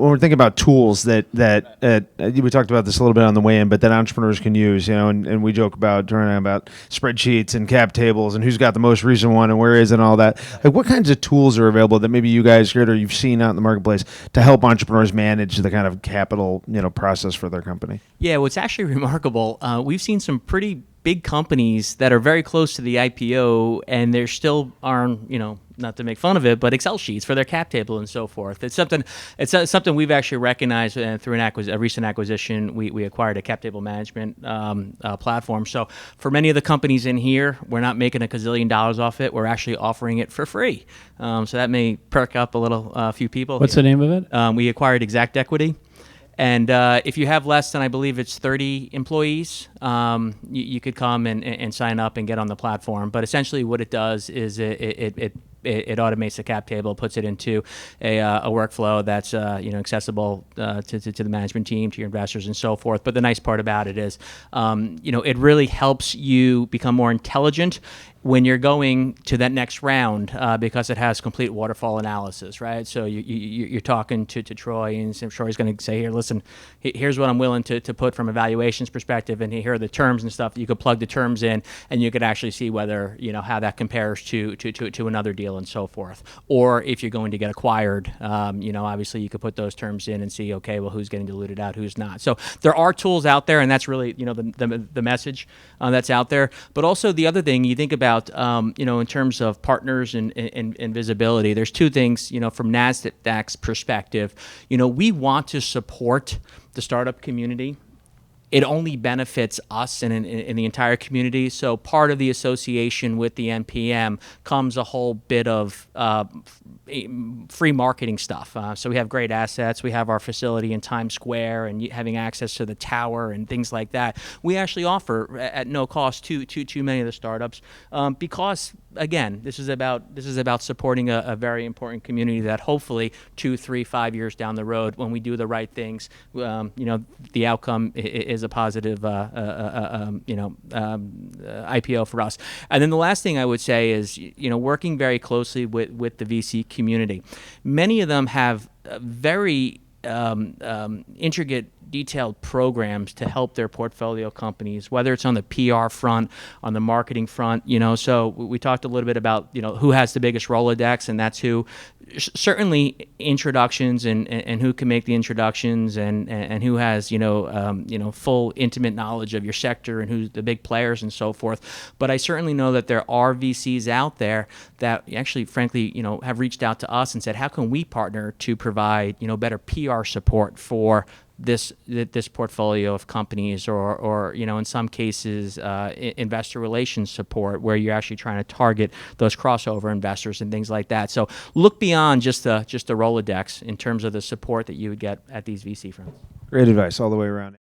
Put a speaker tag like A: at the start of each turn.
A: when we're thinking about tools that we talked about this a little bit on the way in, but that entrepreneurs can use, and we joke about spreadsheets and cap tables and who's got the most recent one and where is it and all that. Like, what kinds of tools are available that maybe you guys heard or you've seen out in the marketplace to help entrepreneurs manage the kind of capital process for their company?
B: Yeah, what's actually remarkable, we've seen some pretty big companies that are very close to the IPO, and there still aren't, not to make fun of it, but Excel sheets for their cap table and so forth. It's something we've actually recognized through a recent acquisition. We acquired a cap table management platform. So for many of the companies in here, we're not making $1 gazillion off it. We're actually offering it for free. So that may perk up a few people.
C: What's the name of it?
B: We acquired Exact Equity. And if you have less than, I believe it's 30 employees, you could come and sign up and get on the platform. But essentially what it does is it automates the cap table, puts it into a workflow that's accessible to the management team, to your investors, and so forth. But the nice part about it is, it really helps you become more intelligent when you're going to that next round, because it has complete waterfall analysis, right? So you're talking to Troy, and I'm sure he's going to say, here, listen, here's what I'm willing to put from a valuations perspective, and here are the terms and stuff. You could plug the terms in, and you could actually see whether, how that compares to another deal and so forth. Or if you're going to get acquired, obviously you could put those terms in and see, okay, well, who's getting diluted out, who's not. So there are tools out there, and that's really, the message that's out there. But also the other thing you think about, in terms of partners and visibility, there's two things, from NASDAQ's perspective. We want to support the startup community. It only benefits us and in the entire community. So part of the association with the NPM comes a whole bit of free marketing stuff. So we have great assets. We have our facility in Times Square and having access to the tower and things like that. We actually offer at no cost to many of the startups because, again, this is about supporting a very important community that hopefully 2, 3, 5 years down the road, when we do the right things, the outcome is a positive IPO for us. And then the last thing I would say is, working very closely with the VC community. Many of them have very intricate, detailed programs to help their portfolio companies, whether it's on the PR front, on the marketing front. So we talked a little bit about who has the biggest Rolodex, and that's who. Certainly introductions and who can make the introductions and who has full intimate knowledge of your sector and who's the big players and so forth. But I certainly know that there are VCs out there that actually, frankly, have reached out to us and said, how can we partner to provide better PR support for this portfolio of companies, or in some cases investor relations support, where you're actually trying to target those crossover investors and things like that. So look beyond just the Rolodex in terms of the support that you would get at these VC firms.
A: Great advice all the way around.